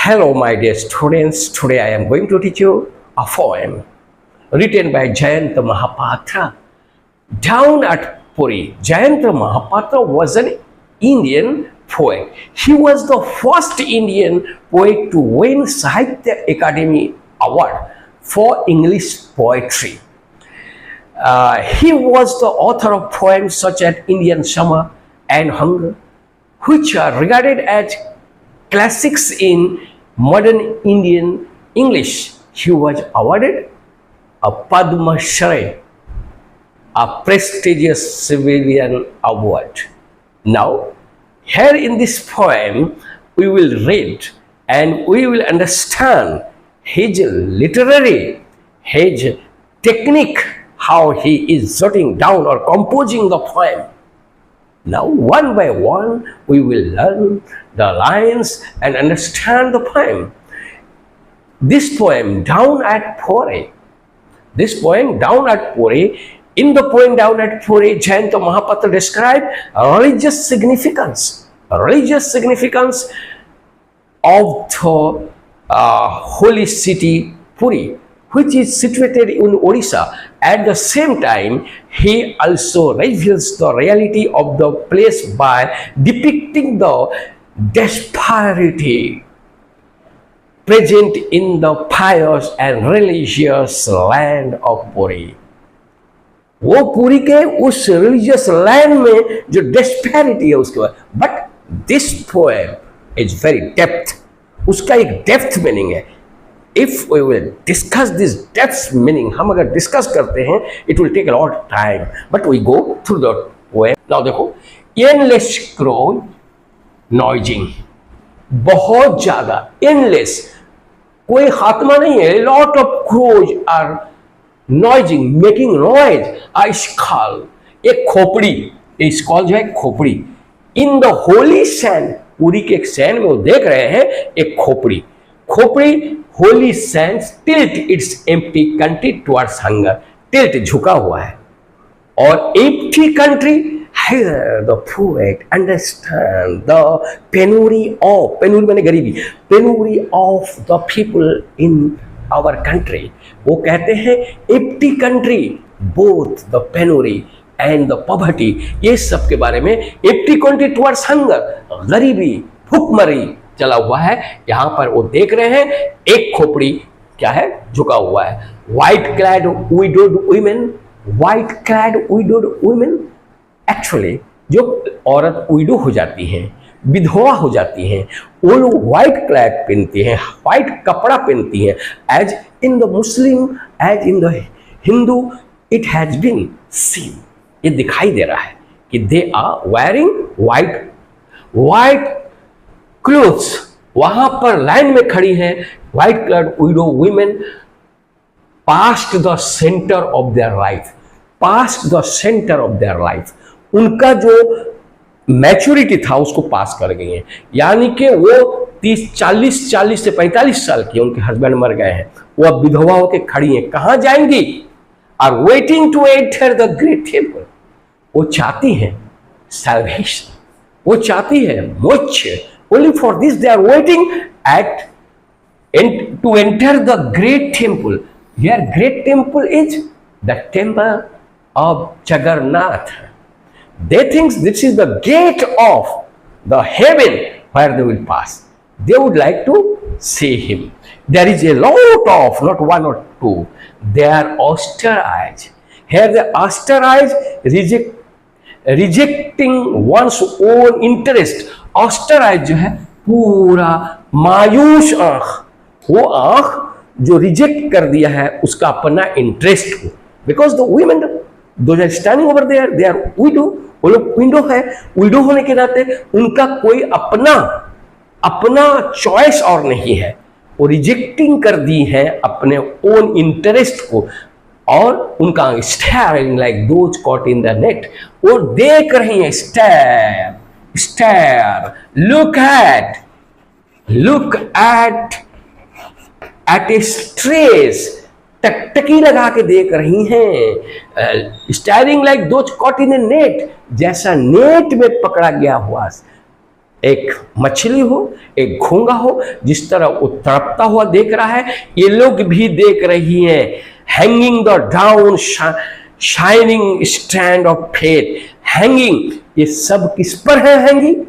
Hello, my dear students. Today I am going to teach you a poem written by Jayanta Mahapatra. Down at Puri, Jayanta Mahapatra was an Indian poet. He was the first Indian poet to win Sahitya Academy Award for English poetry. He was the author of poems such as Indian Summer and Hunger, which are regarded as classics in modern Indian English. He was awarded a Padma Shri, a prestigious civilian award. Now, here in this poem, we will read and we will understand his literary, his technique, how he is jotting down or composing the poem. Now, one by one, we will learn the lines and understand the poem. This poem, Down at Puri. This poem, Down at Puri, in the poem Down at Puri, Jayanta Mahapatra described religious significance of the holy city Puri, which is situated in Odisha. At the same time, he also reveals the reality of the place by depicting the disparity present in the pious and religious land of Puri. वो पुरी के उस religious land में जो disparity है उसके बाद, but this poem is very depth, उसका एक डेप्थ मीनिंग है. If we will discuss this depth meaning, हम अगर डिस्कस करते हैं it will take a lot time, but we go through the poem. Now देखो, एनलेस क्रो नॉइजिंग, बहुत ज्यादा, एनलेस, कोई खात्मा नहीं है. Lot of crows are noising, making noise. A skull, एक खोपड़ी, ये स्कॉल जो है खोपड़ी. इन द होली सैंड, पूरी के एक सैंड में वो देख रहे हैं एक खोपड़ी. खोपड़ी, Holi sand, tilt it's empty country towards hunger. Tilt झुका हुआ है. और empty country, here the poet understand the penury of, penury माने गरीबी, penury of the people in our country. वो कहते हैं empty country, both the penury and the poverty, ये सब के बारे में. empty country towards hunger, गरीबी, भूखमरी चला हुआ है. यहाँ पर वो देख रहे हैं एक खोपड़ी क्या है, झुका हुआ है. white clad widowed women, white clad widowed women, actually जो औरत विडो हो जाती हैं, विधवा हो जाती हैं, वो लोग व्हाइट क्लैड पहनती हैं, व्हाइट कपड़ा पहनती हैं. As in the Muslim, as in the Hindu, it has been seen, ये दिखाई दे रहा है कि they are wearing white clothes. वहां पर लाइन में खड़ी हैं white clad widow women, past the centre of their life, past the centre of their life. उनका जो मैच्योरिटी था उसको पास कर गई हैं. यानी कि वो 40 से 45 साल की, उनके हस्बैंड मर गए हैं, वो अब विधवा होकर खड़ी हैं. कहाँ जाएंगी? Are waiting to enter the great temple. वो चाहती हैं सैल्वेशन, वो चाहती है मोक्ष. Only for this they are waiting to enter the great temple. Here great temple is the temple of Jagannath. They think this is the gate of the heaven where they will pass. They would like to see him. There is a lot of, not one or two, they are austere eyes. Here the austere eyes rejecting one's own interest. Austere eyes जो है पूरा मायूस आंख, वो आंख जो reject कर दिया है उसका अपना इंटरेस्ट को. Because the women, those are standing over there, they are widow, वो लोग विंडो है. विडो होने के नाते उनका कोई अपना चॉइस और नहीं है. वो रिजेक्टिंग कर दी है अपने ओन इंटरेस्ट को. और उनका staring like those caught in the net, वो देख रही हैं. Stare, look at a stress, टकटकी लगा के देख रही हैं. Staring like those caught in a net, जैसा नेट में पकड़ा गया हुआ एक मछली हो, एक घोंगा हो, जिस तरह वो तड़पता हुआ देख रहा है, ये लोग भी देख रही हैं। Hanging the down shining stand of faith. Hanging, ये सब किस पर है हैंगिंग?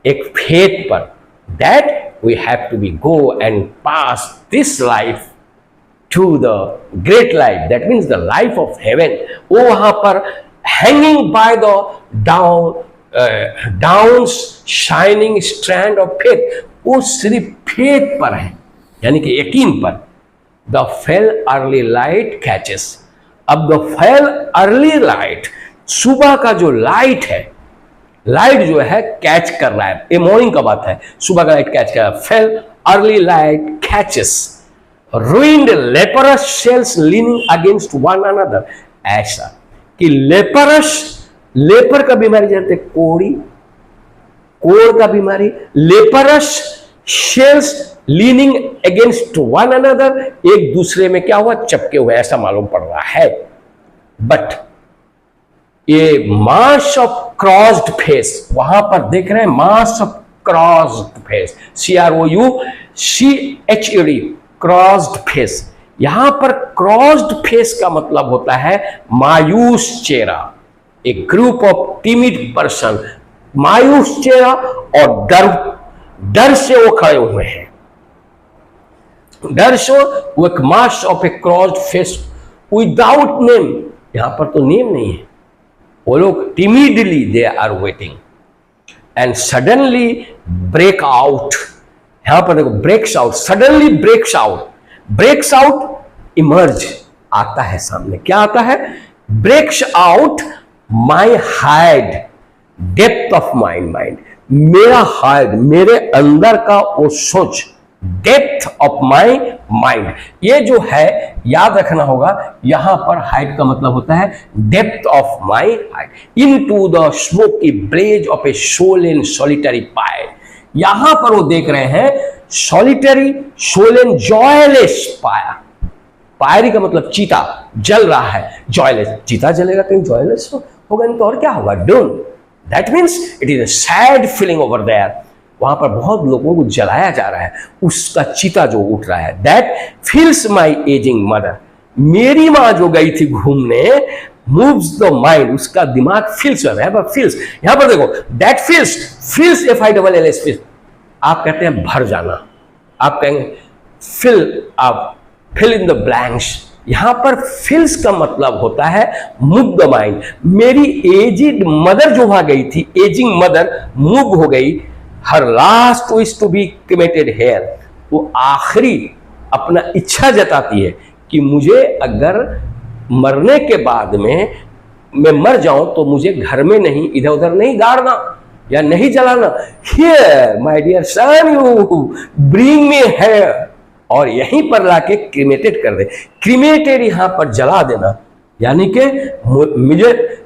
एक फेथ पर। That we have to be go and pass this life to the great life, that means the life of heaven। वो वहां पर hanging by the down shining strand of faith, वो सिर्फ फेथ पर है, यानी कि यकीन पर। the fell early light catches। अब the fell early light, सुबह का जो लाइट है, लाइट जो है कैच कर रहा है, ये मॉर्निंग का बात है, सुबह का लाइट कैच कर रहा है। Fail early light catches ruined leprous cells leaning against one another। ऐसा कि लेपर का बीमारी जानते, कोड़ का बीमारी, lepers cells leaning against one another, एक दूसरे में क्या हुआ, चपके हुए, ऐसा मालूम पड़ रहा है। बट ये मास ऑफ क्रॉस्ड फेस, वहां पर देख रहे हैं mass of crossed face, CROUCHED, crossed face. यहां पर क्रॉस्ड फेस का मतलब होता है मायूस चेहरा, एक ग्रुप ऑफ टिमिड पर्सन, मायूस चेहरा, और डर से वो खड़े हुए हैं, डर से वो एक mass of a crossed face without name. यहां पर तो नेम नहीं है, वो लोग timidly they are waiting and suddenly break out. यहां पर देखो, breaks out, suddenly breaks out, emerge, आता है सामने। क्या आता है? Breaks out my hide depth of mind, मेरा हाइड, मेरे अंदर का वो सोच, डेप्थ ऑफ माई माइंड। ये जो है याद रखना होगा, यहां पर हाइड का मतलब होता है depth of my hide, into the smoky blaze of a soul in solitary pyre. यहां पर वो देख रहे हैं solitary soul in joyless pyre. Pyre का मतलब चीता, जल रहा है, जॉयलेस, चीता जलेगा कहीं जॉयलेस होगा नहीं तो और क्या होगा, doom. That means it is a sad feeling over there. वहां पर बहुत लोगों को जलाया जा रहा है, उसका चीता जो उठ रहा है। That feels my ageing mother, मेरी माँ जो गई थी घूमने, मूव्स द माइंड, उसका दिमाग फील्स हो रहा है, फील्स। यहां पर देखो, दैट फील्स FILLS, आप कहते हैं भर जाना, आप कहेंगे फिल इन द ब्लैंक्स। यहां पर फिल्स का मतलब होता है मूव द माइंड। मेरी एजिड मदर जो वहां गई थी, एजिंग मदर मूव हो गई। Her last wish to be cremated here, वो आखिरी अपना इच्छा जताती है कि मुझे अगर मरने के बाद में मैं मर जाऊं तो मुझे घर में नहीं, इधर उधर नहीं गाड़ना या नहीं जलाना। Here my dear son, you bring me here, और यहीं पर लाके क्रिमेटेड कर दे। क्रिमेटेड यहां पर जला देना, यानी कि मुझे,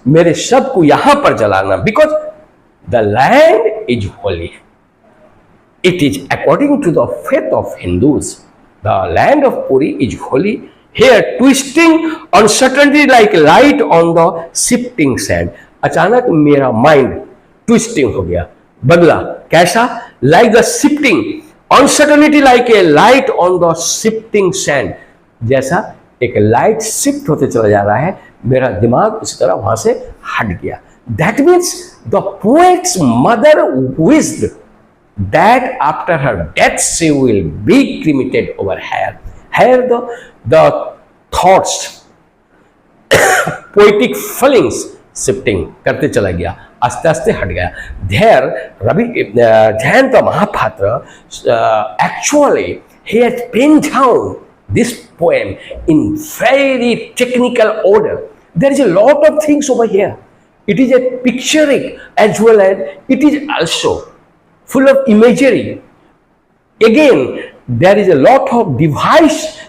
मेरे शव को यहां पर जलाना। Because the land is holy, it is according to the faith of Hindus, the land of Puri is holy. Here twisting uncertainty like light on the shifting sand। अचानक मेरा माइंड ट्विस्टिंग हो गया, बदला, कैसा? Like the shifting uncertainty like a light on the shifting sand, जैसा एक light shift होते चला जा रहा है, मेरा दिमाग उसी तरह वहां से हट गया। That means the poet's mother wished that after her death she will be cremated over here। Here the thoughts, poetic feelings shifting करते चला गया, आस्ते आस्ते हट गया। There Jayanta Mahapatra actually he has penned down this poem in very technical order। There is a lot of things over here. It is a pictorial as well as it is also full of imagery. Again, there is a lot of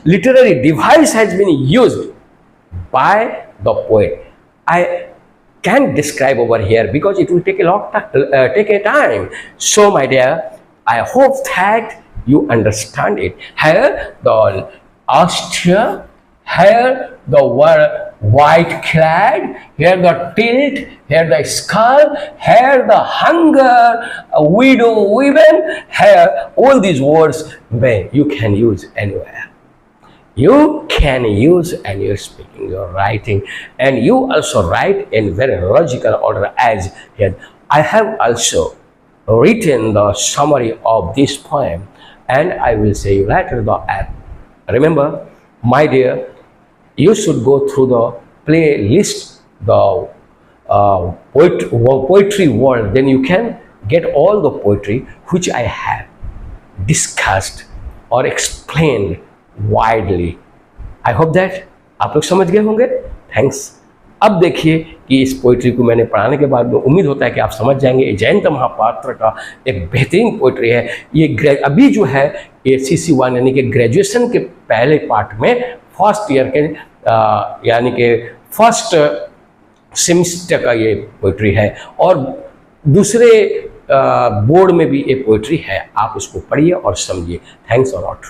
literary device has been used by the poet. I can't describe over here because it will take take a time. So my dear, I hope that you understand it. Here the austere, here the word white clad, here the tilt, here the skull, here the hunger, a widow, women, here, all these words you can use anywhere. You can use and you're speaking, you're writing, and you also write in very logical order as here. I have also written the summary of this poem, and I will say you later the app. Remember, my dear, you should go through the playlist, the poetry world, then you can get all the poetry which I have discussed or explained widely. I hope that आप लोग समझ गए होंगे. Thanks. अब देखिए कि इस poetry को मैंने पढ़ाने के बाद में उम्मीद होता है कि आप समझ जाएंगे. ये जयंत महापात्र का एक बेहतरीन पोइट्री है. ये अभी जो है ये CC1 यानी कि ग्रेजुएशन के पहले पार्ट में फर्स्ट ईयर के यानी कि फर्स्ट सेमिस्टर का ये पोइट्री है, और दूसरे बोर्ड में भी ये पोइट्री है. आप इसको पढ़िए और समझिए. Thanks a lot.